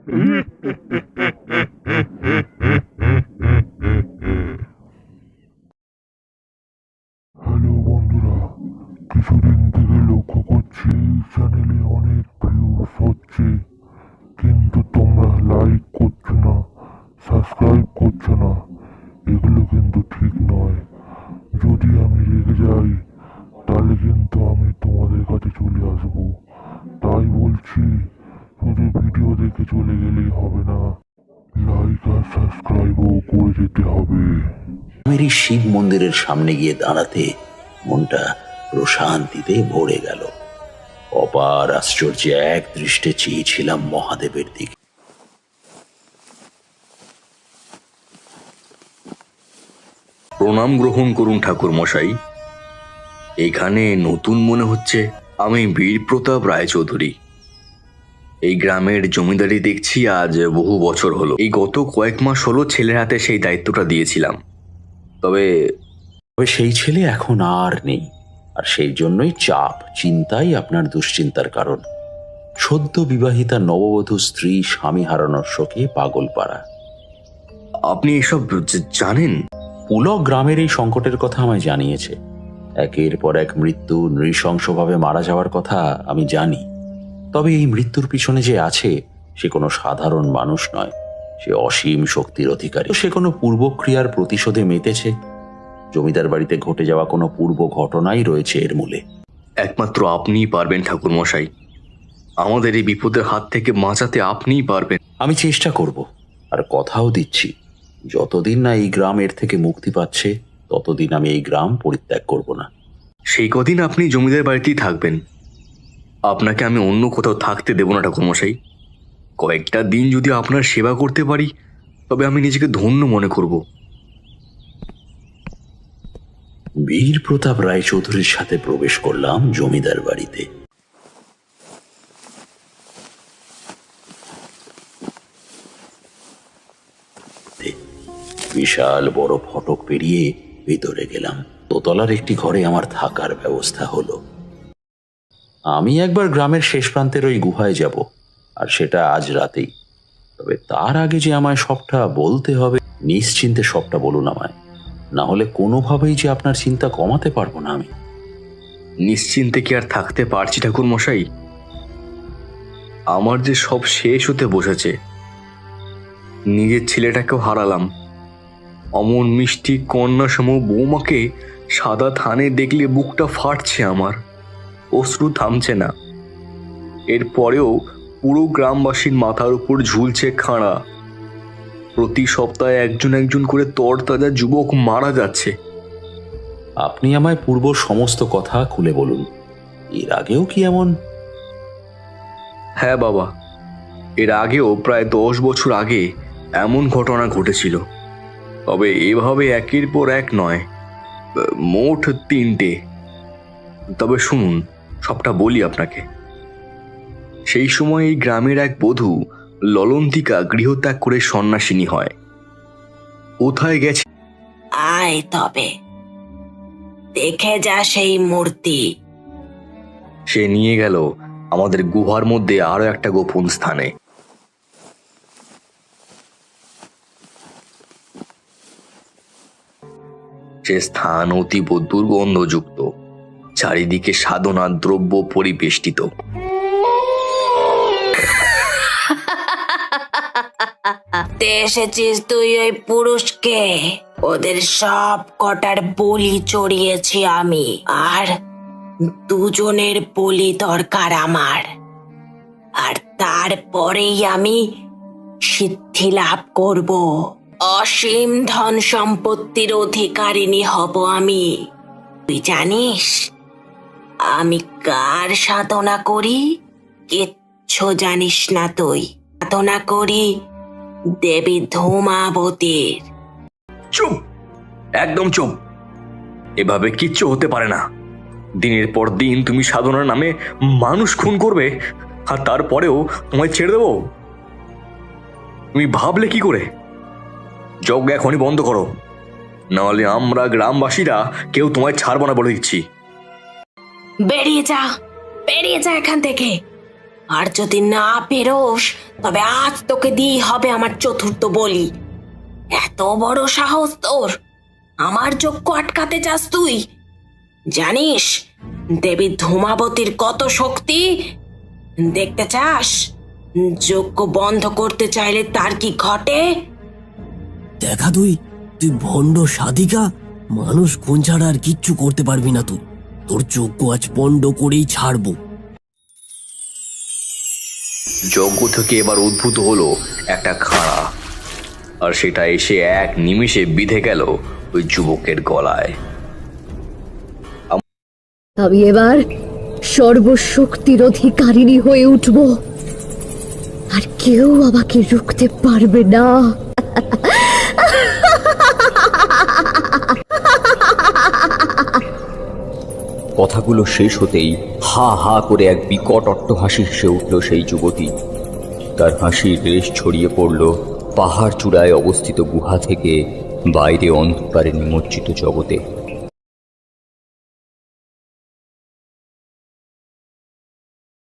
Hello বন্ধুরা, কিছুদিন থেকে লক্ষ্য করছি চ্যানেলে অনেক ভিউজ হচ্ছে, কিন্তু তোমরা লাইক করছো না, সাবস্ক্রাইব করছো না। এগুলো কিন্তু ঠিক নয়। যদি আমি রেগে যাই তাহলে কিন্তু আমি তোমাদের কাছে চলে আসবো। তাই বলছি, শুধু ভিডিও দেখে চলে গেলেই হবে না, লাইক আর সাবস্ক্রাইবও করে যেতে হবে। আমার এই শিব মন্দিরের সামনে গিয়ে দাঁড়াতে মনটা প্রশান্তিতে ভরে গেল। অপার আশ্চর্যে এক দৃষ্টে চেয়েছিলাম মহাদেবের দিকে। প্রণাম গ্রহণ করুন ঠাকুর মশাই। এখানে নতুন মনে হচ্ছে। আমি বীরপ্রতাপ রায়চৌধুরী। এই গ্রামের জমিদারি দেখছি আজ বহু বছর হলো। এই গত কয়েক মাস হলো ছেলের হাতে সেই দায়িত্বটা দিয়েছিলাম। তবে সেই ছেলে এখন আর নেই, আর সেই জন্যই চাপ, চিন্তাই আপনার দুশ্চিন্তার কারণ। সদ্য বিবাহিতা নববধূ স্ত্রী স্বামী হারানোর শোকে পাগলপাড়া। আপনি এসব জানেন? পুলক গ্রামের এই সংকটের কথা আমায় জানিয়েছে। একের পর এক মৃত্যু, নৃশংসভাবে মারা যাওয়ার কথা আমি জানি। তবে এই মৃত্যুর পিছনে যে আছে, সে কোনো সাধারণ মানুষ নয়, সে অসীম শক্তির অধিকারী। সে কোনো পূর্বক্রিয়ার প্রতিশোধে মেতেছে। জমিদার বাড়িতে ঘটে যাওয়া কোনো পূর্ব ঘটনাই রয়েছে এর মূলে। একমাত্র আপনিই পারবেন ঠাকুর মশাই। আমাদের এই বিপদের হাত থেকে বাঁচাতে আপনিই পারবেন। আমি চেষ্টা করব, আর কথাও দিচ্ছি, যতদিন না এই গ্রাম এর থেকে মুক্তি পাচ্ছে ততদিন আমি এই গ্রাম পরিত্যাগ করব না। সেই কদিন আপনি জমিদার বাড়িতেই থাকবেন। আপনাকে আমি অন্য কোথাও থাকতে দেব না ঠাকুর মশাই। কয়েকটা দিন যদি আপনার সেবা করতে পারি তবে আমি নিজেকে ধন্য মনে করব। বীরপ্রতাপ রায়চৌধুরীর সাথে প্রবেশ করলাম জমিদার বাড়িতে। বিশাল বড় ফটক পেরিয়ে ভিতরে গেলাম। দোতলার একটি ঘরে আমার থাকার ব্যবস্থা হলো। আমি একবার গ্রামের শেষ প্রান্তের ওই গুহায় যাব, আর সেটা আজ রাতেই। তবে তার আগে যে আমায় সবটা বলতে হবে, নিশ্চিন্তে সবটা বলুন আমায়, না হলে কোনোভাবেই যে আপনার চিন্তা কমাতে পারবো না আমি। নিশ্চিন্তে কি আর থাকতে পারছি ঠাকুর মশাই? আমার যে সব শেষ হতে বসেছে। নিজের ছেলেটাকেও হারালাম। অমন মিষ্টি কন্যা সম বৌমাকে সাদা থানে দেখলে বুকটা ফাটছে আমার, অশ্রু থামছে না। এরপরেও পুরো গ্রামবাসীর মাথার উপর ঝুলছে খাঁড়া। প্রতি সপ্তাহে একজন একজন করে তরতাজা যুবক মারা যাচ্ছে। আপনি আমায় পূর্ব সমস্ত কথা খুলে বলুন। এর আগেও কি এমন? হ্যাঁ বাবা, এর আগেও প্রায় 10 বছর আগে এমন ঘটনা ঘটেছিল। তবে এভাবে একের পর এক নয়, মোট 3টে। তবে শুনুন, সবটা বলি আপনাকে। সেই সময় এই গ্রামের এক বধূ ললন্তিকা গৃহত্যাগ করে সন্ন্যাসিনী হয়। কোথায় গেছে? আয় তবে দেখে যা সেই মূর্তি। সে নিয়ে গেল আমাদের গুহার মধ্যে আরো একটা গোপন স্থানে। সে স্থান অতীব দুর্গন্ধযুক্ত, চারিদিকে সাধনার দ্রব্য পরিবেষ্টিত। এসেছিস তুই ওই পুরুষকে? ওদের সব কটার বলি চড়িয়েছি আমি, আর দুজনের বলি দরকার আমার। আর তারপরেই আমি সিদ্ধি লাভ করব, অসীম ধন সম্পত্তির অধিকারিণী হব আমি। তুই জানিস আমি কার সাধনা করি? কিচ্ছু জানিস না তুই। সাধনা করি দেবী ধূমাবতীর। চুপ, একদম চুপ। এভাবে কিচ্ছু হতে পারে না। দিনের পর দিন তুমি সাধনার নামে মানুষ খুন করবে, আর তারপরেও তোমায় ছেড়ে দেবো? তুমি ভাবলে কি করে? যজ্ঞ এখনই বন্ধ করো, নাহলে আমরা গ্রামবাসীরা কেউ তোমায় ছাড়বো না বলে দিচ্ছি। বেরিয়ে যা, বেরিয়ে যা এখান থেকে। আর যদি না পেরোস তবে আজ তোকে দিয়ে হবে আমার চতুর্থ বলি। এত বড় সাহস তোর, আমার যজ্ঞ আটকাতে চাস তুই? জানিস দেবী ধূমাবতীর কত শক্তি? দেখতে চাস যজ্ঞ বন্ধ করতে চাইলে তার কি ঘটে? দেখা তুই তুই ভণ্ড সাধিকা, মানুষ কোন ছাড়া আর কিচ্ছু করতে পারবি না তুই। তোর যজ্ঞ আজ পণ্ড করেই ছাড়বো। যজ্ঞ থেকে এবার উদ্ভূত হলো একটা খাঁড়া, আর সেটা এসে এক নিমিষে বিঁধে গেল ওই যুবকের গলায়। আমি এবার সর্বশক্তির অধিকারিণী হয়ে উঠব, আর কেউ আমাকে রুখতে পারবে না। কথাগুলো শেষ হতেই হা হা করে এক বিকট অট্টহাসি হেসে উঠল সেই যুবতী। তার হাসির রেশ ছড়িয়ে পড়ল পাহাড় চূড়ায় অবস্থিত গুহা থেকে বাইরে অন্ধকারে নিমজ্জিত জগতে।